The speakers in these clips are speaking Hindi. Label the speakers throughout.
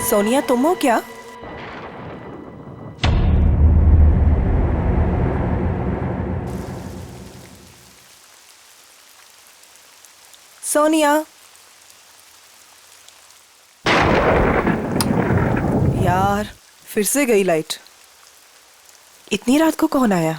Speaker 1: सोनिया तुम हो क्या? सोनिया, यार फिर से गई लाइट। इतनी रात को कौन आया?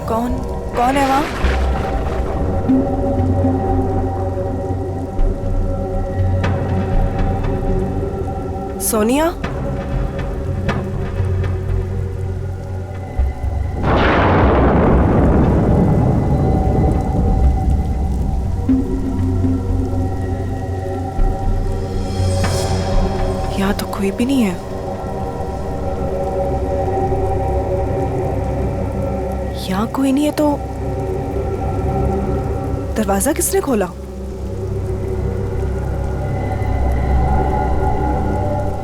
Speaker 1: कौन कौन है वहां? सोनिया, यहाँ तो कोई भी नहीं है। यहाँ कोई नहीं है तो दरवाजा किसने खोला?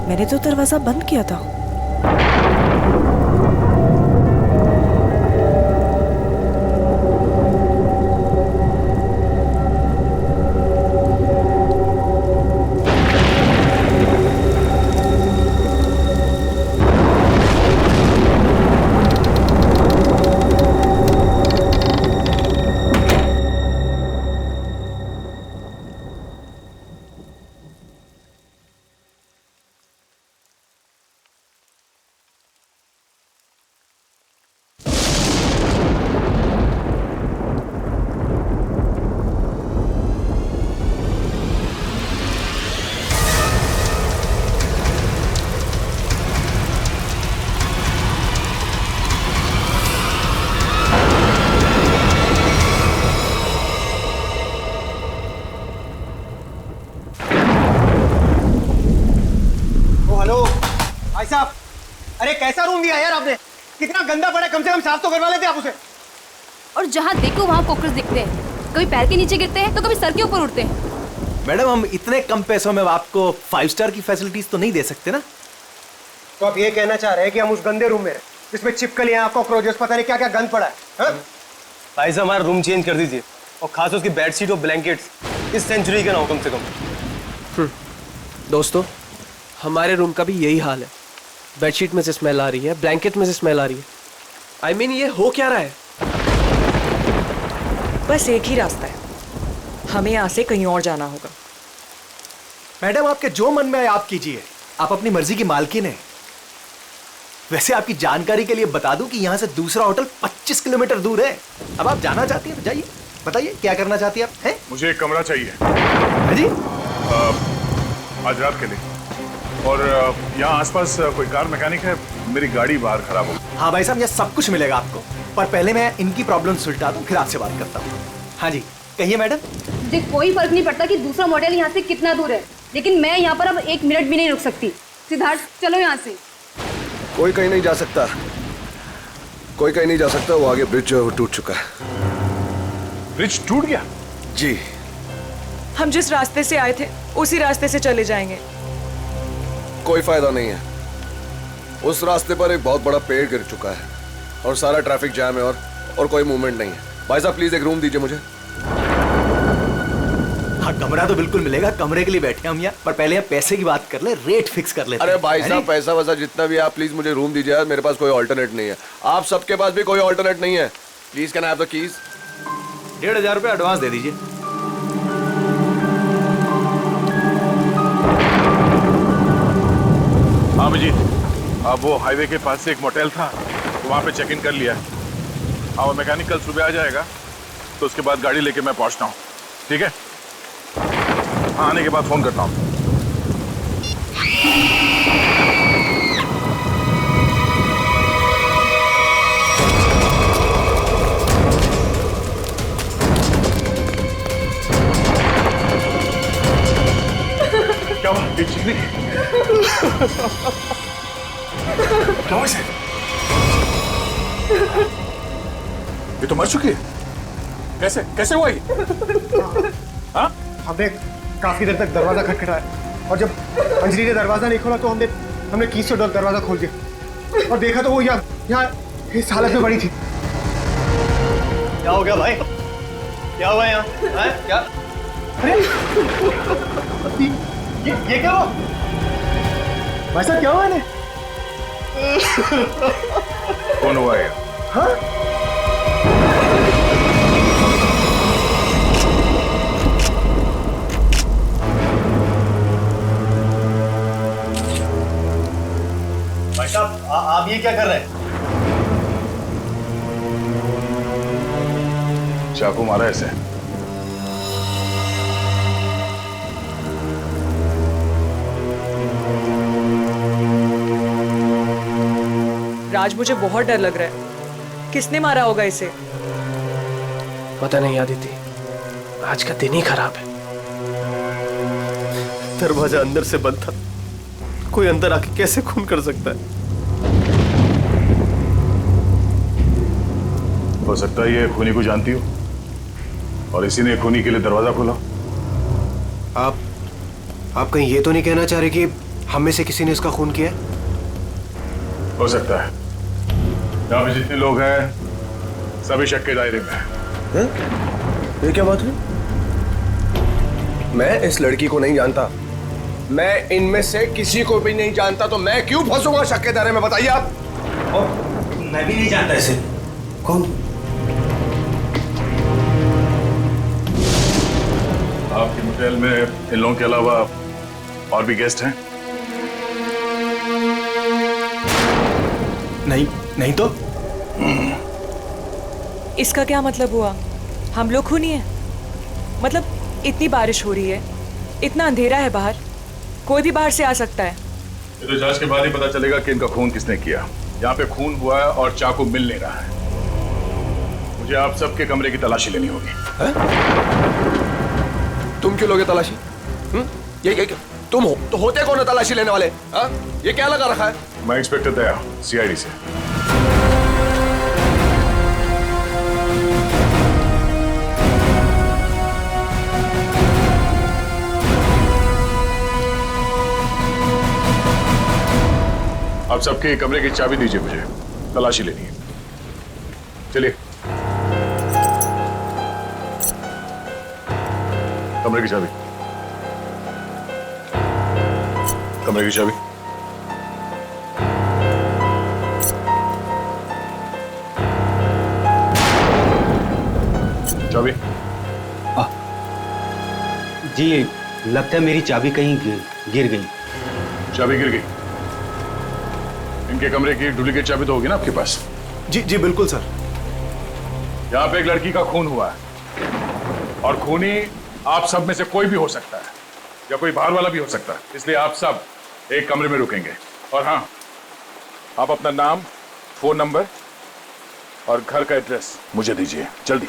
Speaker 1: मैंने तो दरवाजा बंद किया था।
Speaker 2: भाई साहब, अरे कैसा रूम दिया यार आपने? कितना गंदा पड़ा है, कम से कम साफ तो करवा लेते आप उसे।
Speaker 3: और जहाँ देखो वहाँ कॉकरोच दिखते हैं, कभी पैर के नीचे गिरते हैं तो कभी सर के ऊपर उड़ते हैं।
Speaker 4: मैडम हम इतने कम पैसों में आपको 5 स्टार की फैसिलिटीज तो नहीं दे सकते ना।
Speaker 2: तो आप ये कहना चाह रहे हैं कि हम उस गंदे रूम में जिसमें छिपकलियां, कॉकरोचेस, पता नहीं क्या क्या गंद पड़ा है? भाई साहब हमारा रूम चेंज कर दीजिए, और खास उसकी बेडशीट और ब्लैंकेट्स इस सेंचुरी के ना हो कम से कम।
Speaker 5: दोस्तों, हमारे रूम का भी यही हाल है। बेडशीट में से स्मेल आ रही है, ब्लैंकेट में से स्मेल आ रही है। I mean, ये हो क्या रहा है?
Speaker 1: बस एक ही रास्ता है, हमें यहाँ से कहीं और जाना होगा।
Speaker 4: मैडम आपके जो मन में आए आप कीजिए, आप अपनी मर्जी की मालकिन है। वैसे आपकी जानकारी के लिए बता दूं कि यहाँ से दूसरा होटल 25 किलोमीटर दूर है। अब आप जाना चाहती हैं तो जाइए, बताइए क्या करना चाहती हैं आप? हैं?
Speaker 6: मुझे एक कमरा चाहिए।
Speaker 4: हाँ जी?
Speaker 6: आज रात के लिए। और यहाँ आसपास कोई कार मैकेनिक है? मेरी गाड़ी बाहर खराब हो।
Speaker 4: हाँ भाई साहब, ये सब कुछ मिलेगा आपको, पर पहले मैं इनकी प्रॉब्लम सुलझा दूं, फिर आपसे बात करता हूँ। हाँ जी कहिए मैडम।
Speaker 3: मुझे कोई फर्क नहीं पड़ता कि दूसरा मॉडल यहाँ से कितना दूर है, लेकिन मैं यहाँ पर अब 1 मिनट भी नहीं रुक सकती। सिद्धार्थ चलो यहाँ से।
Speaker 7: कोई कहीं नहीं जा सकता, कोई कहीं नहीं जा सकता। वो आगे ब्रिज जो है वो टूट चुका है।
Speaker 6: ब्रिज टूट गया?
Speaker 7: जी।
Speaker 1: हम जिस रास्ते से आए थे उसी रास्ते से चले जाएंगे।
Speaker 7: कोई फायदा नहीं है, उस रास्ते पर एक बहुत बड़ा पेड़ गिर चुका है और सारा ट्रैफिक जैम है और कोई मूवमेंट नहीं है। भाई साहब प्लीज एक रूम दीजिए मुझे।
Speaker 4: हाँ कमरा तो बिल्कुल मिलेगा, कमरे के लिए बैठे हम यहाँ, पर पहले आप पैसे की बात कर ले, रेट फिक्स कर लेते हैं।
Speaker 7: अरे भाई साहब पैसा वैसा जितना भी आप प्लीज मुझे रूम दीजिए यार, मेरे पास कोई ऑल्टरनेट नहीं है। आप सबके पास भी कोई ऑल्टरनेट नहीं है। Please can I have the keys?
Speaker 4: 1500 रुपये एडवांस दे दीजिए।
Speaker 6: हाँ अभिजीत, अब वो हाईवे के पास से एक मोटेल था, तो वहाँ पे चेक इन कर लिया। हाँ वो मैकेनिक कल सुबह आ जाएगा, तो उसके बाद गाड़ी लेके मैं पहुँचता हूँ, ठीक है? हाँ आने के बाद फोन करता हूँ। क्या हुआ? ये चिकनी क्या हुआ इसे? ये तो मर चुकी है। कैसे कैसे हुआ ये? हाँ?
Speaker 2: हमने काफी देर तक दरवाजा खटखटाया, और जब अंजलि ने दरवाजा नहीं खोला तो हमने कीज से दरवाजा खोल दिया और देखा तो वो यहाँ इस हालत में पड़ी थी। क्या हो गया भाई? क्या हुआ यहाँ? हैं? क्या? अरे ये क्या हुआ? भाई साहब क्या हुआ इन्हें?
Speaker 6: कौन हुआ है?
Speaker 2: हाँ? भाई साहब आप ये क्या कर रहे हैं?
Speaker 6: चाकू मारा ऐसे।
Speaker 8: राज, मुझे बहुत डर लग रहा है। किसने मारा होगा इसे?
Speaker 5: पता नहीं आदिति, आज का दिन ही खराब है।
Speaker 2: दरवाजा अंदर से बंद था, कोई अंदर आके कैसे खून कर सकता है?
Speaker 6: हो सकता है ये खूनी को जानती हो और इसी ने खूनी के लिए दरवाजा खोला।
Speaker 4: आप कहीं ये तो नहीं कहना चाह रहे कि हम में से किसी ने इसका खून किया है?
Speaker 6: हो सकता है। यहाँ पे जितने लोग हैं सभी शक के दायरे में हैं।
Speaker 7: ये क्या बात हुई? मैं इस लड़की को नहीं जानता, मैं इनमें से किसी को भी नहीं जानता, तो मैं क्यों फंसूंगा शक के दायरे में? बताइए आप।
Speaker 9: मैं भी नहीं जानता इसे। कौन?
Speaker 6: आपके होटल में इन लोगों के अलावा और भी गेस्ट हैं?
Speaker 4: नहीं तो
Speaker 8: इसका क्या मतलब हुआ? हम लोग खूनी हैं? मतलब इतनी बारिश हो रही है, इतना अंधेरा है बाहर, कोई भी बाहर से आ सकता है।
Speaker 6: ये तो जांच के बाद ही पता चलेगा कि इनका खून किसने किया। यहाँ पे खून हुआ है और चाकू मिल नहीं रहा है। मुझे आप सबके कमरे की तलाशी लेनी होगी।
Speaker 7: तुम क्यों लोगे तलाशी? ये तुम हो तो होते कौन है तलाशी लेने वाले? हा? ये क्या लगा रखा है?
Speaker 6: मैं इंस्पेक्टर दया, सीआईडी से। आप सबके कमरे की चाबी दीजिए, मुझे तलाशी लेनी है। चलिए। कमरे की चाबी। कमरे की चाबी। चाबी।
Speaker 9: जी, लगता है मेरी चाबी कहीं गिर गई।
Speaker 6: चाबी गिर गई। इनके कमरे की डुप्लीकेट चाबी तो होगी ना आपके पास?
Speaker 4: जी बिल्कुल सर।
Speaker 6: यहाँ पे एक लड़की का खून हुआ है और खूनी आप सब में से कोई भी हो सकता है या कोई बाहर वाला भी हो सकता है, इसलिए आप सब एक कमरे में रुकेंगे। और हाँ, आप अपना नाम, फोन नंबर और घर का एड्रेस मुझे दीजिए जल्दी।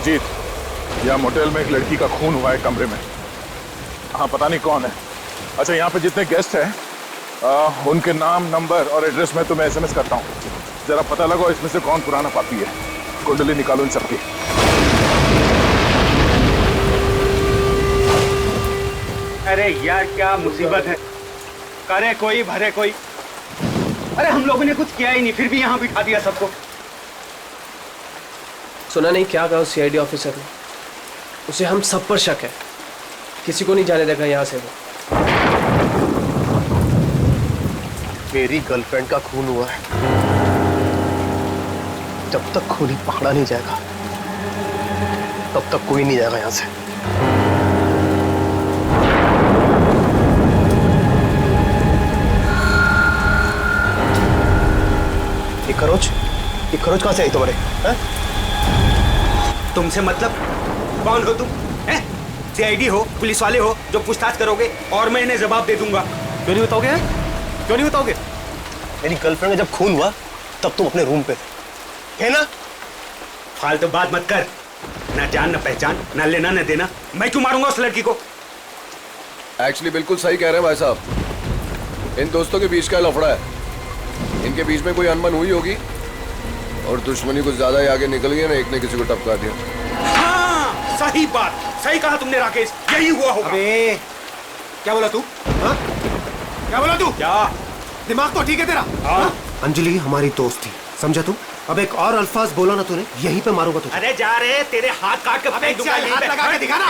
Speaker 6: जीत, यहाँ मोटेल में एक लड़की का खून हुआ है कमरे में। हाँ, पता नहीं कौन है। अच्छा, यहाँ पे जितने गेस्ट हैं उनके नाम, नंबर और एड्रेस में तुम्हें एसएमएस करता हूँ। जरा पता लगाओ इसमें से कौन पुराना पापी है। कुंडली निकालो इन सबकी।
Speaker 9: अरे यार, क्या मुसीबत है। करे कोई भरे कोई। अरे हम लोगों ने कुछ किया ही नहीं, फिर भी यहाँ बिठा दिया सबको।
Speaker 5: सुना नहीं क्या कहा उस सीआईडी ऑफिसर ने? उसे हम सब पर शक है, किसी को नहीं जाने देगा यहाँ से वो।
Speaker 2: मेरी गर्लफ्रेंड का खून हुआ है, जब तक खूनी पकड़ा नहीं जाएगा तब तक कोई नहीं जाएगा यहाँ से। ये खरोच कहाँ से आई तुम्हारे?
Speaker 9: तुमसे मतलब? कौन हो तुम? हैं? सीआईडी हो, पुलिस वाले हो जो पूछताछ करोगे और मैं इन्हें जवाब दे दूंगा।
Speaker 2: क्यों नहीं बताओगे? क्यों नहीं बताओगे? मेरी गर्लफ्रेंड का जब खून हुआ तब तुम अपने रूम पे थे, है ना?
Speaker 9: फालतू बात मत कर। ना जान ना पहचान, ना लेना ना देना। मैं क्यों मारूंगा उस लड़की को?
Speaker 7: एक्चुअली बिल्कुल सही कह रहे हैं भाई साहब। इन दोस्तों के बीच का लफड़ा है। इनके बीच में कोई अनबन हुई होगी और दुश्मनी कुछ ज्यादा ही आगे निकल गई ना, एक ने किसी को टपका दिया।
Speaker 9: हाँ, सही बात, सही कहा तुमने राकेश, यही हुआ होगा।
Speaker 4: अबे क्या बोला तू? हाँ? क्या बोला तू?
Speaker 9: क्या
Speaker 4: दिमाग तो ठीक है तेरा?
Speaker 9: हाँ?
Speaker 2: अंजलि हमारी दोस्त थी, समझा तू? अब एक और अल्फाज बोला ना तूने, यहीं पे मारूंगा तुझे।
Speaker 9: अरे जा रहे, तेरे हाथ काट के फेंक दूंगा यहीं पे।
Speaker 4: लगा के दिखाना।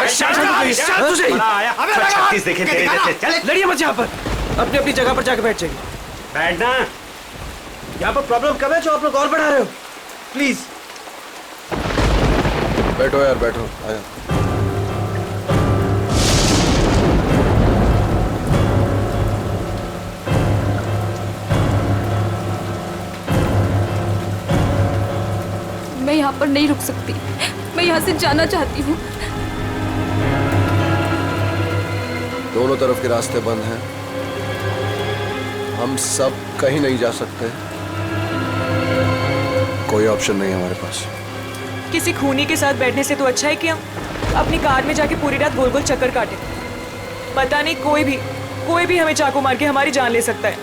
Speaker 9: बड़ा आया। छत्तीस देखे तेरे जैसे। चल
Speaker 5: लड़िए मत यहाँ पर, अपनी अपनी जगह पर जाकर बैठ जाइए।
Speaker 9: बैठना।
Speaker 5: यहाँ पर प्रॉब्लम कब है जो आप लोग और बढ़ा रहे हो? प्लीज
Speaker 7: बैठो यार, बैठो, आया।
Speaker 3: मैं यहाँ पर नहीं रुक सकती, मैं यहाँ से जाना चाहती हूँ।
Speaker 7: दोनों तरफ के रास्ते बंद हैं, हम सब कहीं नहीं जा सकते। कोई ऑप्शन नहीं है हमारे पास।
Speaker 8: किसी खूनी के साथ बैठने से तो अच्छा है कि हम अपनी कार में जाके पूरी रात गोल गोल चक्कर काटें। पता नहीं कोई भी हमें चाकू मार के हमारी जान ले सकता है।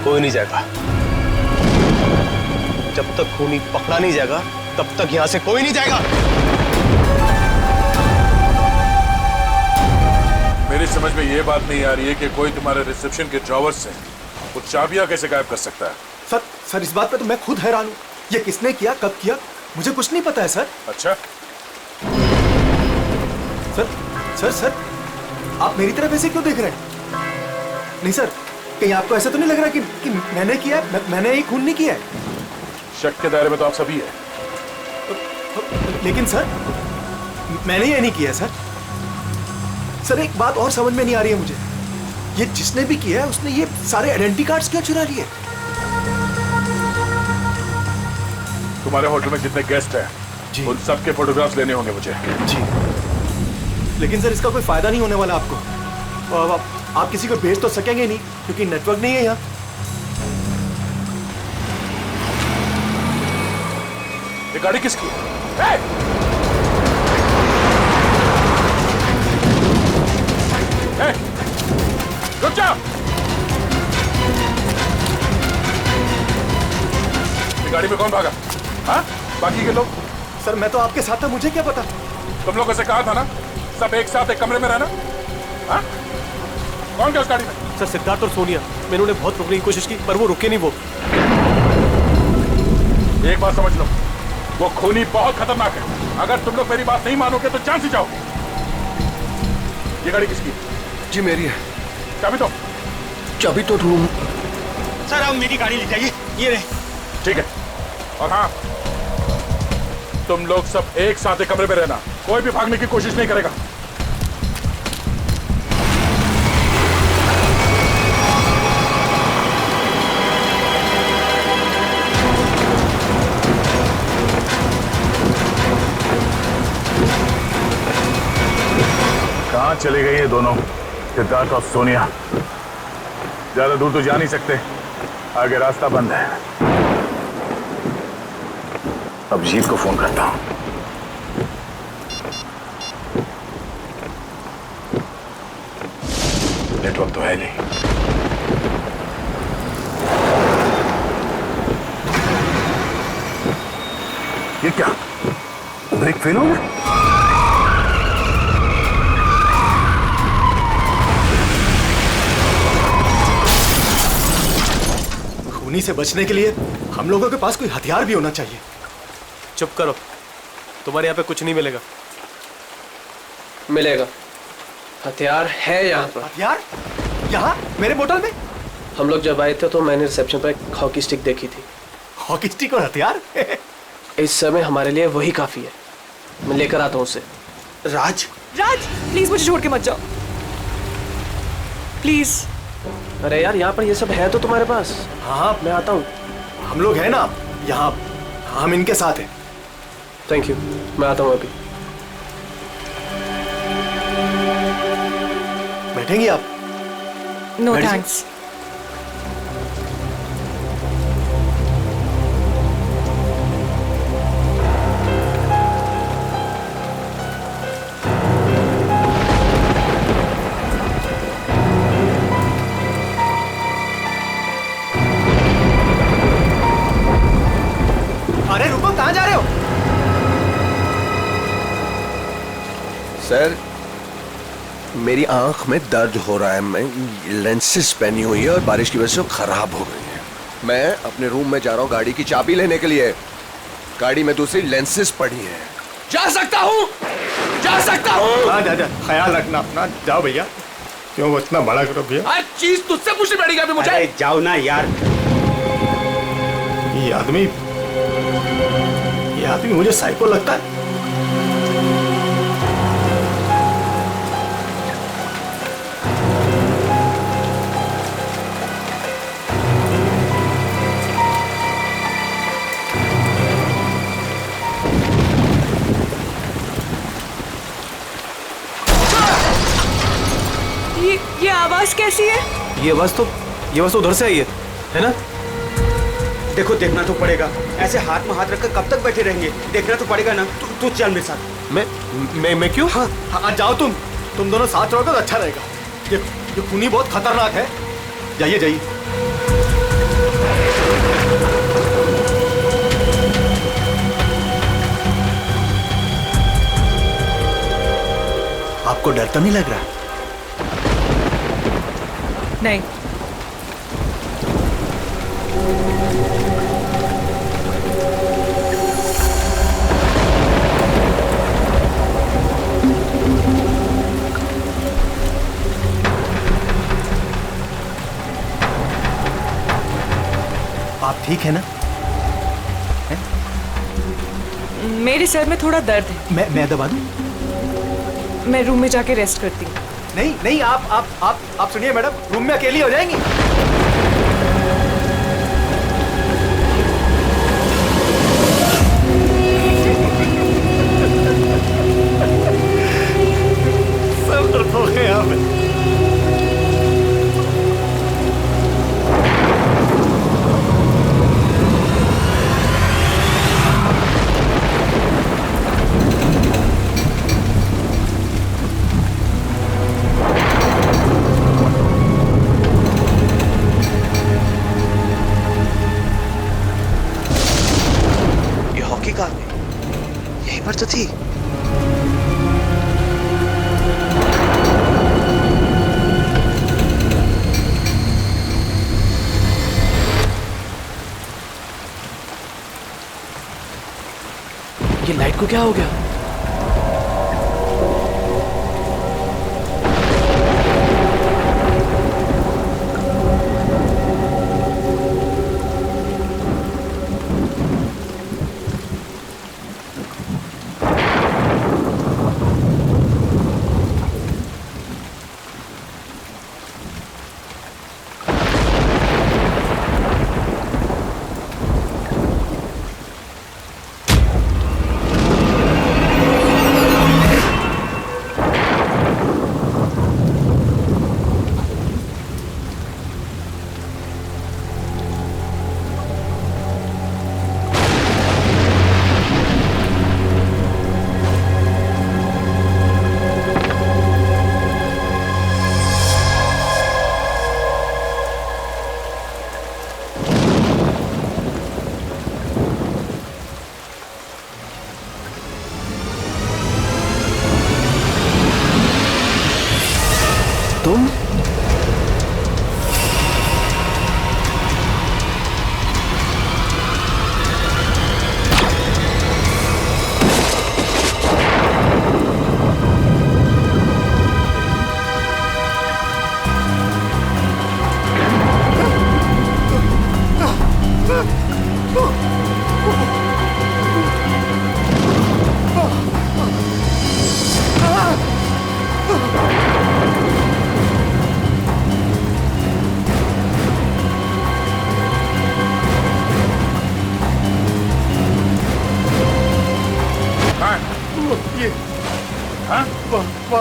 Speaker 2: कोई नहीं जाएगा, जब तक खूनी पकड़ा नहीं जाएगा तब तक यहाँ से कोई नहीं जाएगा।
Speaker 6: मेरी समझ में ये बात नहीं आ रही है कि कोई तुम्हारे रिसेप्शन के ड्रॉवर से कुछ चाबियां कैसे गायब कर सकता है।
Speaker 4: सर इस बात पे तो मैं खुद हैरान हूँ। ये किसने किया, कब किया, मुझे कुछ नहीं पता है सर।
Speaker 6: अच्छा,
Speaker 4: सर आप मेरी तरफ ऐसे क्यों देख रहे हैं? नहीं सर, कहीं आपको ऐसा तो नहीं लग रहा कि मैंने किया है? मैंने ही खून नहीं किया है।
Speaker 6: शक के दायरे में तो आप सभी है।
Speaker 4: लेकिन सर मैंने ये नहीं किया सर। एक बात और समझ में नहीं आ रही है मुझे, ये जिसने भी किया है उसने ये सारे आइडेंटिटी कार्ड्स क्यों चुरा लिए?
Speaker 6: तुम्हारे होटल में जितने गेस्ट हैं
Speaker 4: जी।
Speaker 6: उन सबके फोटोग्राफ्स लेने होंगे मुझे।
Speaker 4: जी, लेकिन सर इसका कोई फायदा नहीं होने वाला आपको। और आप किसी को भेज तो सकेंगे नहीं क्योंकि नेटवर्क नहीं है यहाँ।
Speaker 6: ये गाड़ी किसकी है? रुक जाओ। ये गाड़ी में कौन भागा? हाँ? बाकी के लोग?
Speaker 4: सर मैं तो आपके साथ था, मुझे क्या पता।
Speaker 6: तुम लोगों से कहा था ना सब एक साथ एक कमरे में रहना। हाँ? कौन गया उस गाड़ी में?
Speaker 5: सर सिद्धार्थ और सोनिया, मैंने उन्हें बहुत रोकने की कोशिश की पर वो रुके नहीं। वो
Speaker 6: एक बात समझ लो, वो खूनी बहुत खतरनाक है। अगर तुम लोग मेरी बात नहीं मानोगे तो जान से जाओ। ये गाड़ी किसकी?
Speaker 7: जी मेरी है।
Speaker 6: चाबी तो रूम।
Speaker 9: सर अब मेरी गाड़ी ले जाइए, ये रहे।
Speaker 6: ठीक है, और हाँ, तुम लोग सब एक साथ एक कमरे में रहना, कोई भी भागने की कोशिश नहीं करेगा। कहां चले गए ये दोनों, सिद्धार्थ और सोनिया? ज्यादा दूर तो जा नहीं सकते, आगे रास्ता बंद है। अब जीत को फोन करता हूं। नेटवर्क तो है नहीं। ये क्या, ब्रेक फेल हो गया?
Speaker 4: खूनी से बचने के लिए हम लोगों के पास कोई हथियार भी होना चाहिए।
Speaker 5: चुप करो, तुम्हारे यहाँ पे कुछ नहीं मिलेगा। मिलेगा, हथियार है यहाँ पर।
Speaker 4: हथियार? यहाँ मेरे बोतल में?
Speaker 5: हम लोग जब आए थे तो मैंने रिसेप्शन पर एक हॉकी स्टिक देखी थी।
Speaker 4: हॉकी स्टिक और हथियार?
Speaker 5: इस समय हमारे लिए वही काफी है। मैं लेकर आता हूँ उसे।
Speaker 4: राज
Speaker 8: प्लीज मुझे छोड़ के मत जाओ, प्लीज।
Speaker 5: अरे यार, यहाँ पर ये सब है तो तुम्हारे पास।
Speaker 4: हाँ
Speaker 5: मैं आता हूँ।
Speaker 4: हम लोग हैं ना यहाँ, हम इनके साथ हैं।
Speaker 5: थैंक यू, मैं आता हूँ अभी।
Speaker 4: बैठेंगी आप?
Speaker 8: नो
Speaker 4: बैठ
Speaker 8: थैंक्स।
Speaker 7: सर, मेरी आंख में दर्द हो रहा है, मैं लेंसेज पहनी हुई है और बारिश की वजह से वो खराब हो गई है। मैं अपने रूम में जा रहा हूँ गाड़ी की चाबी लेने के लिए। गाड़ी में दूसरी लेंसेज पड़ी है। जा सकता हूँ, जा सकता हूँ।
Speaker 4: हाँ जा, ख्याल रखना अपना। जाओ भैया। क्यों इतना बड़ा करो भैया?
Speaker 7: हर चीज तुझसे पूछनी पड़ेगी अभी मुझे।
Speaker 9: अरे जाओ ना यार।
Speaker 4: ये आदमी मुझे साइको लगता है।
Speaker 8: ये आवाज कैसी है?
Speaker 2: ये आवाज तो उधर से आई है ना?
Speaker 9: देखो, देखना तो पड़ेगा। ऐसे हाथ में हाथ रखकर कब तक बैठे रहेंगे? देखना तो पड़ेगा ना। तू चल मेरे साथ।
Speaker 2: मैं क्यों?
Speaker 4: हाँ जाओ तुम दोनों साथ रहोगे तो अच्छा रहेगा। ये खूनी बहुत खतरनाक है। जाइए जाइए। आपको डर तो नहीं लग रहा?
Speaker 8: नहीं।
Speaker 4: आप ठीक है ना?
Speaker 8: मेरे सर में थोड़ा दर्द है।
Speaker 4: मैं दबा दूं?
Speaker 8: मैं रूम में जाके रेस्ट करती हूँ।
Speaker 4: नहीं, आप सुनिए मैडम, रूम में अकेली हो जाएंगी। सब दर्द हो गए यहाँ पे।
Speaker 10: यहीं पर तो थी।
Speaker 5: ये लाइट को क्या हो गया? तुम?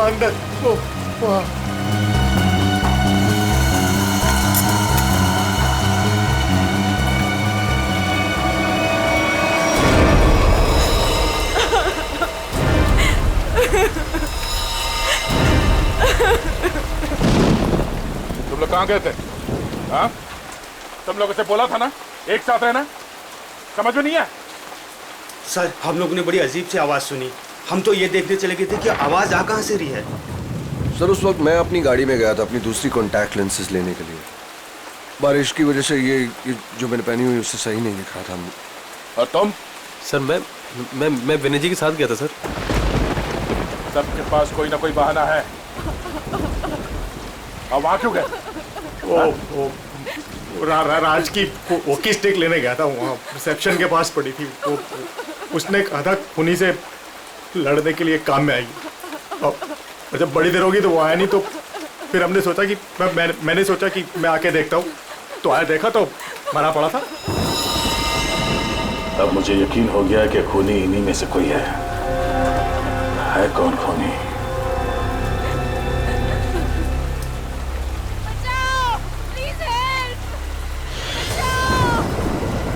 Speaker 4: अंदर
Speaker 6: तुम लोग कहाँ गए थे? हाँ? तुम लोगों से बोला था ना एक साथ रहना, समझ में नहीं है?
Speaker 9: सर, हम लोगों ने बड़ी अजीब सी आवाज सुनी। हम तो ये देखने चले गए थे कि आवाज आ कहाँ से रही है।
Speaker 7: सर उस वक्त मैं अपनी गाड़ी में गया था अपनी दूसरी कॉन्टैक्ट लेंसेज लेने के लिए। बारिश की वजह से ये जो मैंने पहनी हुई उससे सही नहीं दिख रहा था।
Speaker 6: और तुम?
Speaker 5: सर मैं विनय जी के साथ गया था सर।
Speaker 6: सबके पास कोई ना कोई बहाना है। अब वहां क्यों गए?
Speaker 4: राज की वॉकी स्टिक लेने गया था, वहाँ रिसेप्शन के पास पड़ी थी। उसने कहा था खूनी से लड़ने के लिए काम में आएगी, और जब बड़ी देर होगी तो वो आया नहीं, तो फिर हमने सोचा कि मैंने सोचा कि मैं आके देखता हूँ, तो आया, देखा तो मरा पड़ा था।
Speaker 6: अब मुझे यकीन हो गया कि खूनी इन्हीं में से कोई है कौन खूनी?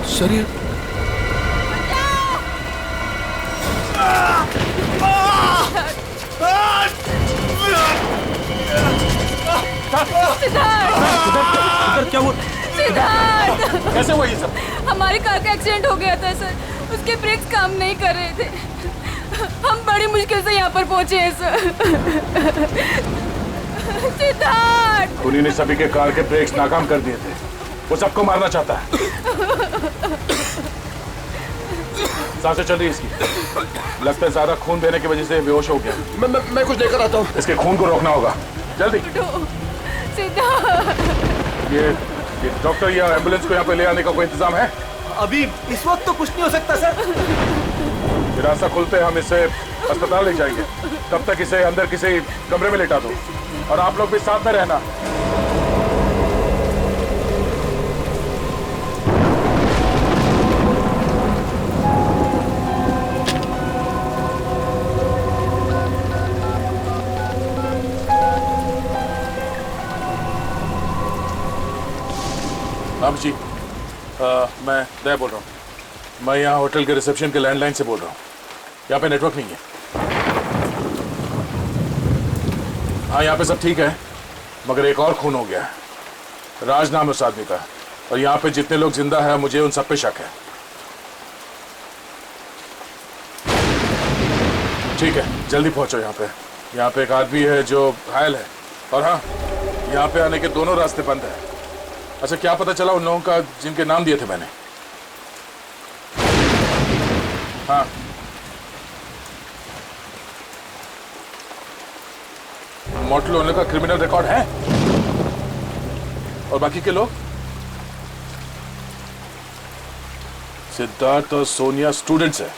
Speaker 7: सर ये
Speaker 6: क्या हुआ?
Speaker 3: सिद्धार्थ,
Speaker 6: कैसे हुआ ये सब?
Speaker 3: हमारी कार का एक्सीडेंट हो गया था सर, उसके ब्रेक्स काम नहीं कर रहे थे। हम बड़ी मुश्किल से यहाँ पर पहुंचे हैं सर। सिद्धार्थ,
Speaker 6: खूनी ने सभी के कार के ब्रेक्स नाकाम कर दिए थे। वो सबको मारना चाहता है। सांसें चल रही इसकी, लगता है ज्यादा खून देने की वजह से बेहोश हो गया।
Speaker 7: मैं कुछ लेकर आता हूँ।
Speaker 6: इसके खून को रोकना होगा, जल्दी।
Speaker 3: सिद्धार्थ,
Speaker 6: ये डॉक्टर या एम्बुलेंस को यहाँ पे ले आने का कोई इंतजाम है?
Speaker 4: अभी इस वक्त तो कुछ नहीं हो सकता सर।
Speaker 6: ये रास्ता खुलते हम इसे अस्पताल ले जाएंगे, तब तक इसे अंदर किसी कमरे में लेटा दो, और आप लोग भी साथ में रहना। राम जी, मैं दया बोल रहा हूँ। मैं यहाँ होटल के रिसेप्शन के लैंडलाइन से बोल रहा हूँ। यहाँ पे नेटवर्क नहीं है। हाँ, यहाँ पे सब ठीक है, मगर एक और खून हो गया है। राज नाम है उस आदमी का, और यहाँ पे जितने लोग जिंदा हैं मुझे उन सब पे शक है। ठीक है, जल्दी पहुँचो यहाँ पे। यहाँ पे एक आदमी है जो घायल है, और हाँ, यहाँ पे आने के दोनों रास्ते बंद हैं। अच्छा, क्या पता चला उन लोगों का जिनके नाम दिए थे मैंने? हाँ, मोटल ओनर का क्रिमिनल रिकॉर्ड है, और बाकी के लोग? सिद्धार्थ और सोनिया स्टूडेंट्स है,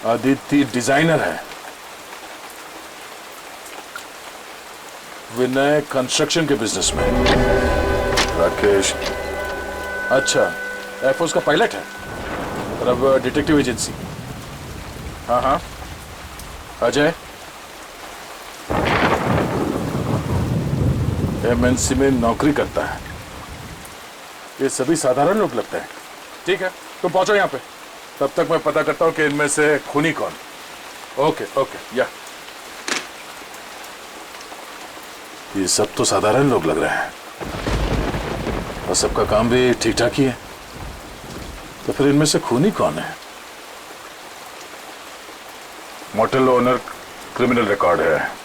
Speaker 6: आदित्य डिजाइनर है, विनय कंस्ट्रक्शन के बिजनेस में, राकेश अच्छा एयरफोर्स का पायलट है, और अब डिटेक्टिव एजेंसी। हाँ हाँ, अजय एमएनसी में नौकरी करता है। ये सभी साधारण लोग लगते हैं। ठीक है, तुम पहुंचो यहाँ पे, तब तक मैं पता करता हूँ कि इनमें से खूनी कौन। ओके ओके, या ये सब तो साधारण लोग लग रहे हैं, और सबका काम भी ठीक ठाक ही है, तो फिर इनमें से खूनी कौन है? मोटल ओनर क्रिमिनल रिकॉर्ड है,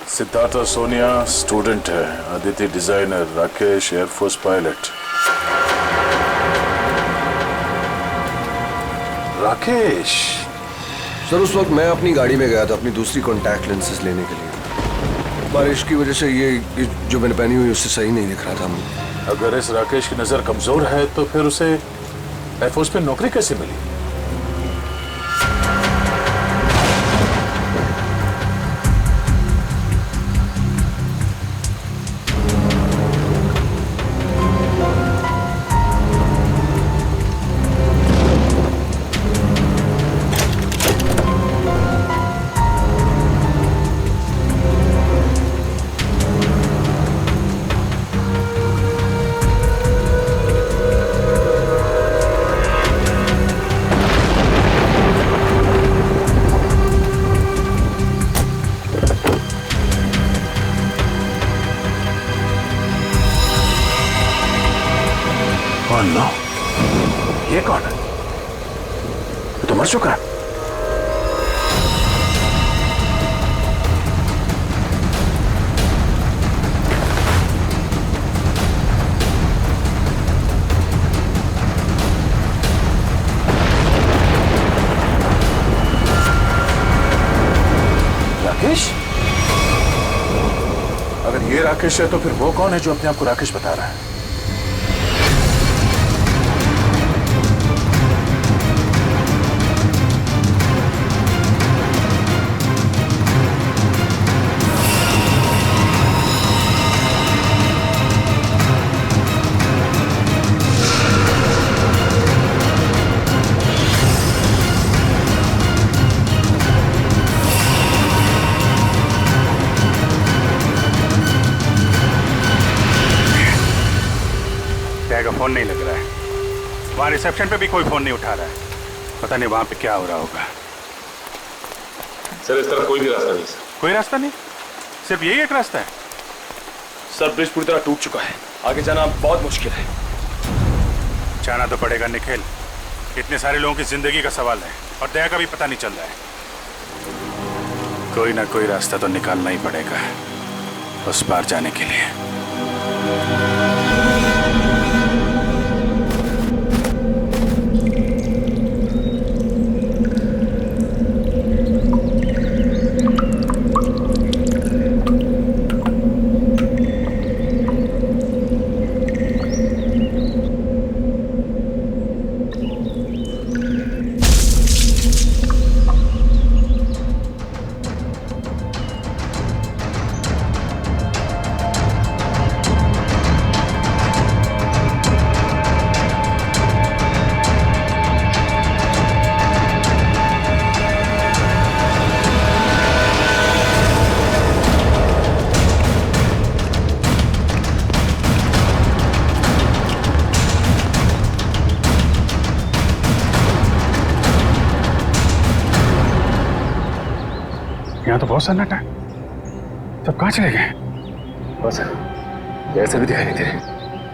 Speaker 6: सिद्धार्थ और सोनिया स्टूडेंट है, Aditya designer, Rakesh air force pilot. Rakesh
Speaker 7: sir उस वक्त मैं अपनी गाड़ी में गया था अपनी दूसरी कॉन्टैक्ट लेंसेज लेने के लिए। बारिश की वजह से ये जो मैंने पहनी हुई उससे सही नहीं दिख रहा था।
Speaker 6: अगर इस राकेश की नजर कमजोर है तो फिर उसे एयरफोर्स में नौकरी कैसे मिली? कौन लो? ये कौन है? ये तो मर चुका है।
Speaker 5: राकेश?
Speaker 6: अगर ये राकेश है तो फिर वो कौन है जो अपने आप को राकेश बता रहा है?
Speaker 9: का फोन नहीं लग रहा है, वहां रिसेप्शन पे भी कोई फोन नहीं उठा रहा है। पता नहीं वहां पे क्या हो रहा होगा।
Speaker 6: सर इस तरफ कोई भी रास्ता नहीं सर।
Speaker 9: कोई रास्ता नहीं, सिर्फ यही एक रास्ता है।
Speaker 5: सर ब्रिज पूरी तरह टूट चुका है, आगे जाना बहुत मुश्किल है।
Speaker 9: जाना तो पड़ेगा निखिल, इतने सारे लोगों की जिंदगी का सवाल है और दया का भी पता नहीं चल रहा है। कोई ना कोई रास्ता तो निकालना ही पड़ेगा उस पार जाने के लिए। यहाँ तो बहुत सन्नाटा है, सब कहाँ चले गए?
Speaker 6: बस ऐसा भी दिखाई नहीं दे रहे।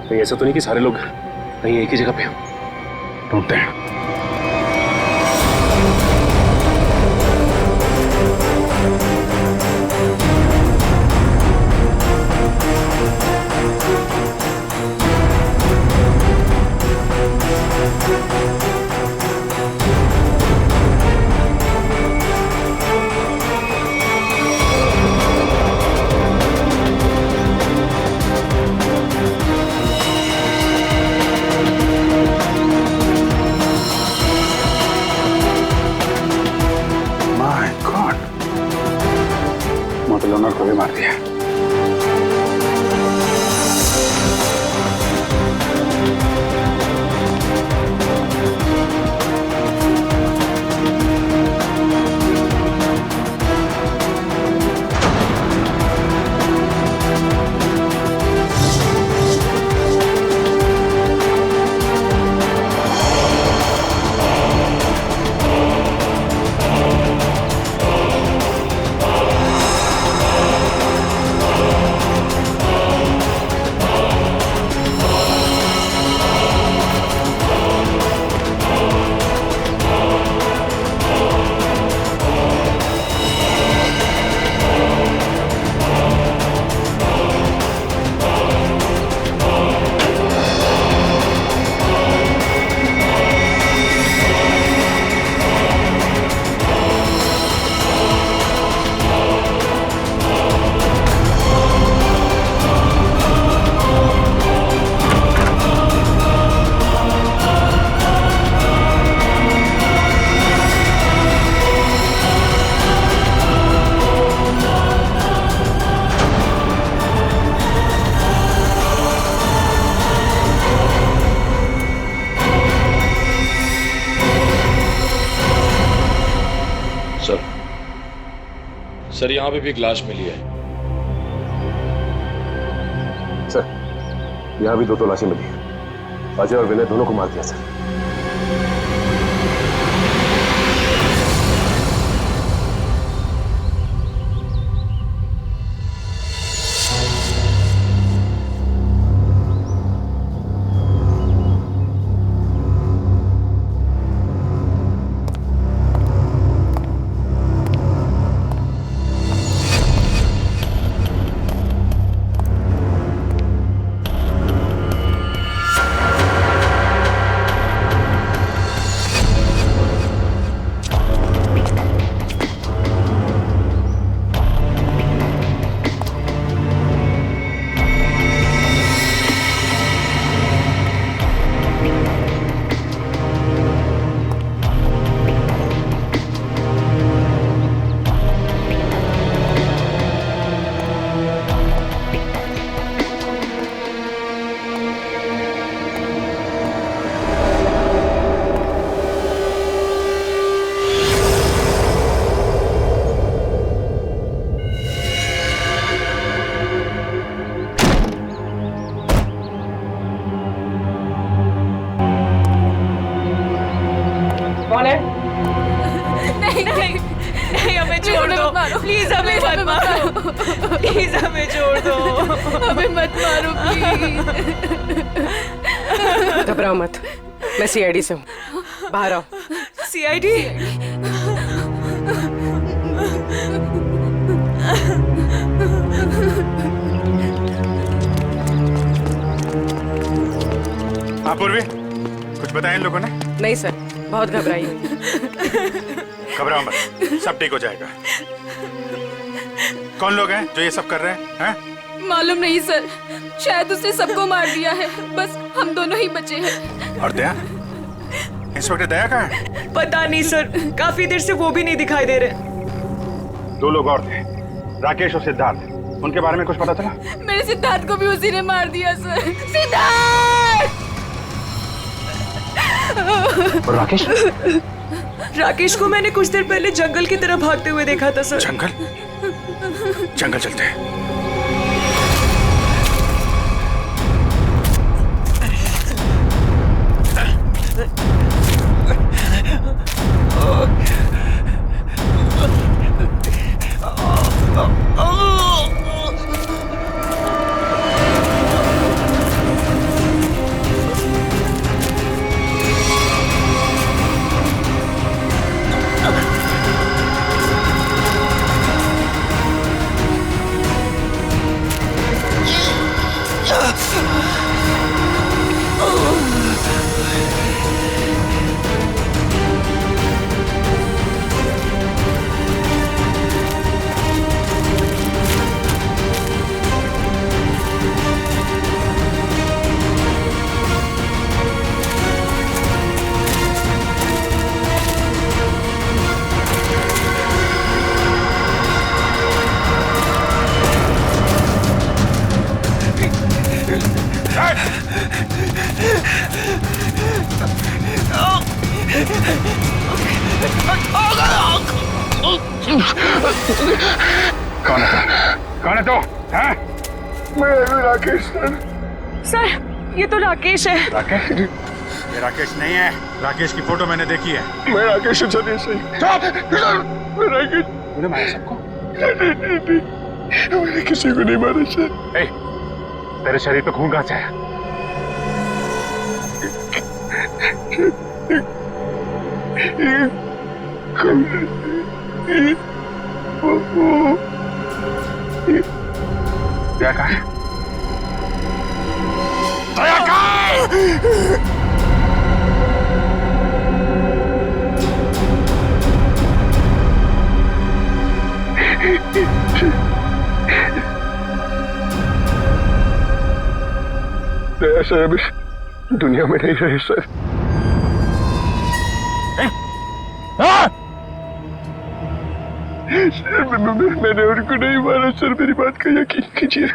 Speaker 6: कहीं ऐसा तो नहीं कि सारे लोग कहीं एक ही जगह पे हो।
Speaker 9: ढूंढते हैं। मोटल ओनर को भी मार दिया।
Speaker 11: सर यहाँ पे भी एक लाश मिली है।
Speaker 6: सर यहाँ भी 2 तो लाशें मिली है। अजय और विनय दोनों को मार दिया सर।
Speaker 3: नहीं
Speaker 8: नहीं नहीं, हमें छोड़
Speaker 3: हमें
Speaker 8: दो
Speaker 3: मत मारो।
Speaker 8: प्लीज, हमें
Speaker 3: Please,
Speaker 8: मत
Speaker 3: हमें मत
Speaker 8: मारो प्लीज, हमें छोड़ दो।
Speaker 3: हमें मत मारो प्लीज।
Speaker 11: घबराओ मत, मैं सीआईडी से हूँ, बाहर आओ।
Speaker 8: सीआईडी?
Speaker 9: हाँ पूर्वी, कुछ बताया इन लोगों ने?
Speaker 11: नहीं सर, बहुत घबराई हुई।
Speaker 9: घबराओ मत, सब ठीक हो जाएगा। कौन लोग हैं जो ये सब कर रहे हैं? हैं?
Speaker 3: मालूम नहीं सर, शायद उसने सबको मार दिया है, बस हम दोनों ही बचे हैं।
Speaker 9: और दया? इंस्पेक्टर दया कहाँ है?
Speaker 8: पता नहीं सर, काफी देर से वो भी नहीं दिखाई दे रहे।
Speaker 9: 2 लोग और थे, राकेश और सिद्धार्थ। उनके बारे में कुछ पता चला?
Speaker 3: मेरे सिद्धार्थ को भी उसी ने मार दिया सर। सिद्धार्थ!
Speaker 9: और राकेश?
Speaker 8: राकेश को मैंने कुछ देर पहले जंगल की तरफ भागते हुए देखा था सर।
Speaker 9: जंगल? जंगल चलते हैं। कौन है तू? कौन है तू? हैं?
Speaker 6: मैं राकेश सर।
Speaker 8: सर ये तो राकेश है।
Speaker 9: राकेश? ये राकेश नहीं है। राकेश की फोटो मैंने देखी है।
Speaker 6: मैं राकेश हूँ सर, सही। मैं राकेश।
Speaker 9: तूने मारा सबको?
Speaker 6: मैंने किसी को नहीं मारा सर।
Speaker 9: ए, तेरे शरीर पे खून कहाँ से है? क्या कहा है? दया कहाँ है?
Speaker 6: दया सर अभी दुनिया में नहीं रहे सर। मैंने उनको नहीं मारा सर, मेरी बात का यकीन कीजिए।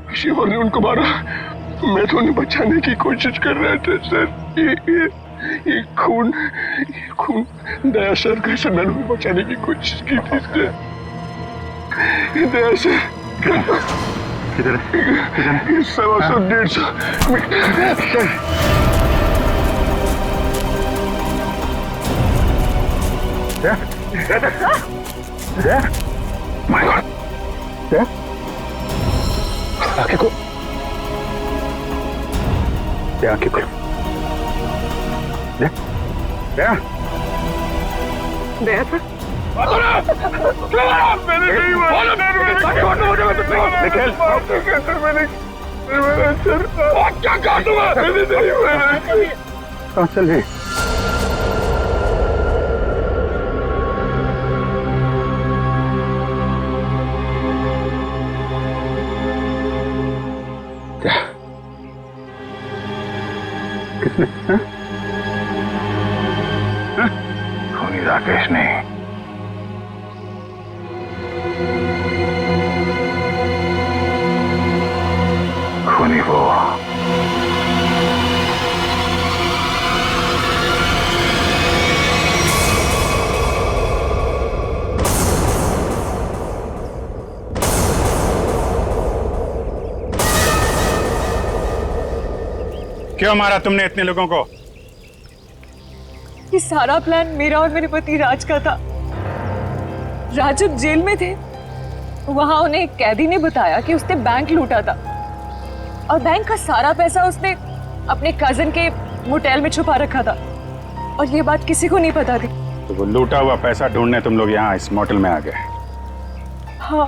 Speaker 6: किसी और ने उनको मारा, मैं तो उन्हें बचाने की कोशिश कर रहा था सर। ये खून दया सर का सर, मैंने उन्हें बचाने की कोशिश की थी सर। दया सर किधर है? 100-150
Speaker 9: माय गॉड!
Speaker 6: आंखें खोल, आंखें खोल।
Speaker 11: दया सर,
Speaker 6: मैंने नहीं मारा। चल किसने?
Speaker 9: खूनी राकेश नहीं, खूनी वो। क्यों मारा तुमने इतने लोगों को?
Speaker 8: ये सारा प्लान मेरा और मेरे पति राज का था। राज जब जेल में थे वहां उन्हें एक कैदी ने बताया कि उसने बैंक लूटा था और बैंक का सारा पैसा उसने अपने कजिन के मोटेल में छुपा रखा था और ये बात किसी को नहीं पता थी।
Speaker 9: तो वो लूटा हुआ पैसा ढूंढने तुम लोग यहाँ इस मोटेल में आ गए?
Speaker 8: हाँ,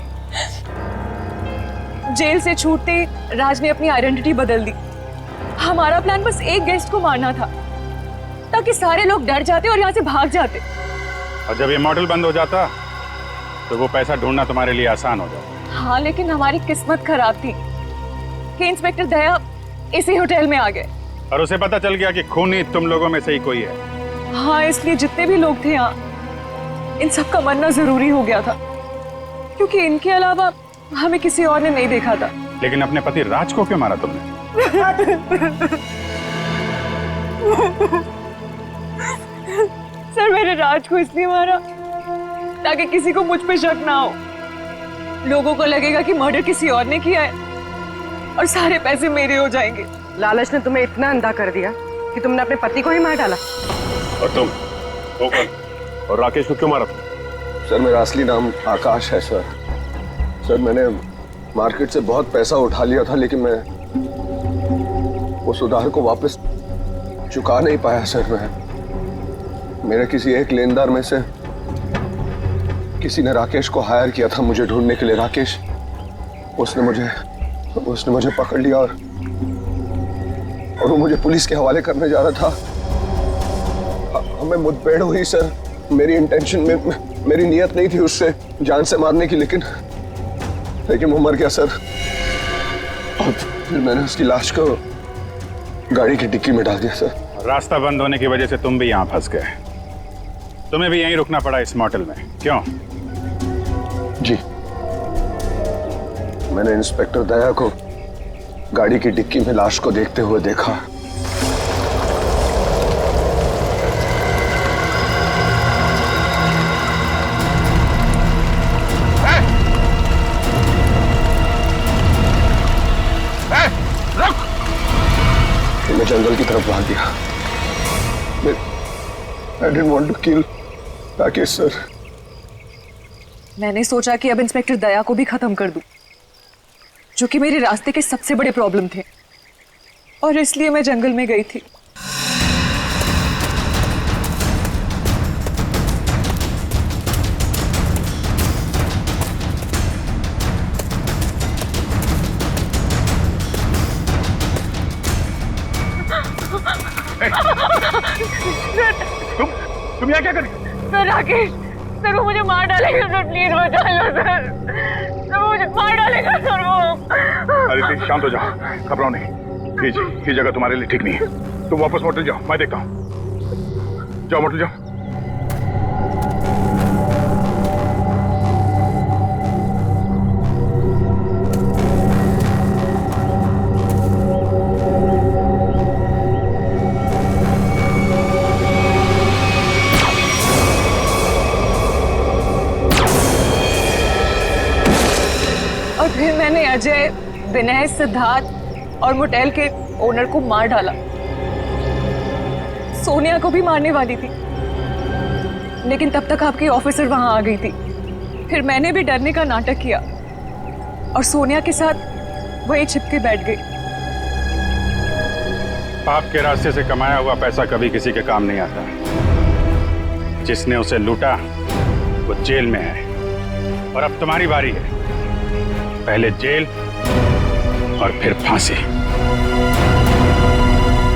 Speaker 8: जेल से छूटते राज ने अपनी आइडेंटिटी बदल दी। हमारा प्लान बस एक गेस्ट को मारना था ताकि सारे लोग डर जाते और यहाँ से भाग जाते।
Speaker 9: और जब ये मॉडल बंद हो जाता तो वो पैसा ढूंढना तुम्हारे लिए आसान हो जाता।
Speaker 8: हाँ, लेकिन हमारी किस्मत खराब थी कि इंस्पेक्टर दया इसी होटल में आ गए
Speaker 9: और उसे पता चल गया कि खूनी तुम लोगों में से ही कोई है।
Speaker 8: हाँ, इसलिए जितने भी लोग थे यहाँ इन सब का मरना जरूरी हो गया था क्योंकि इनके अलावा हमें किसी और ने नहीं देखा था।
Speaker 9: लेकिन अपने पति राज को क्यों मारा तुमने?
Speaker 8: सर, मैंने राज को इसलिए मारा ताकि किसी को मुझ पे शक ना हो। लोगों को लगेगा कि मर्डर किसी और ने किया है और सारे पैसे मेरे हो जाएंगे।
Speaker 11: लालच ने तुम्हें इतना अंधा कर दिया कि तुमने अपने पति को ही मार डाला।
Speaker 6: और तुम वो कौन? और राकेश को क्यों मारा?
Speaker 7: सर मेरा असली नाम आकाश है सर। सर मैंने मार्केट से बहुत पैसा उठा लिया था लेकिन मैं उस उधार को वापस चुका नहीं पाया सर। मैं मेरे किसी एक लेनदार में से किसी ने राकेश को हायर किया था मुझे ढूंढने के लिए। राकेश उसने मुझे पकड़ लिया और वो मुझे पुलिस के हवाले करने जा रहा था। हमें मुठभेड़ हुई सर। मेरी इंटेंशन में मेरी नियत नहीं थी उससे जान से मारने की, लेकिन वो मर गया सर। और फिर मैंने उसकी लाश को गाड़ी की डिक्की में डाल दिया सर।
Speaker 9: रास्ता बंद होने की वजह से तुम भी यहाँ फंस गए। तुम्हें भी यहीं रुकना पड़ा इस मोटेल में, क्यों?
Speaker 7: जी, मैंने इंस्पेक्टर दया को गाड़ी की डिक्की में लाश को देखते हुए देखा। मैं जंगल की तरफ भाग गया। I didn't want to kill Rakesh sir.
Speaker 8: मैंने सोचा कि अब इंस्पेक्टर दया को भी खत्म कर दूं, जो कि मेरे रास्ते के सबसे बड़े प्रॉब्लम थे, और इसलिए मैं जंगल में गई थी।
Speaker 9: तुम यहाँ क्या कर रही?
Speaker 8: सर राकेश, सर वो मुझे मार डालेगा सर, प्लीज बचा लो सर। सर वो मुझे मार डालेगा सर वो।
Speaker 9: अरे शांत हो जाओ, घबराओ नहीं। ये जगह तुम्हारे लिए ठीक नहीं है। तुम वापस मोटेल जाओ, मैं देखता हूँ। जाओ मोटेल जाओ।
Speaker 8: फिर मैंने अजय, विनय, सिद्धार्थ और मोटेल के ओनर को मार डाला। सोनिया को भी मारने वाली थी, लेकिन तब तक आपकी ऑफिसर वहां आ गई थी। फिर मैंने भी डरने का नाटक किया और सोनिया के साथ वहीं छिप के बैठ गई।
Speaker 9: पाप के रास्ते से कमाया हुआ पैसा कभी किसी के काम नहीं आता। जिसने उसे लूटा वो जेल में है और अब तुम्हारी बारी है। पहले जेल और फिर फांसी।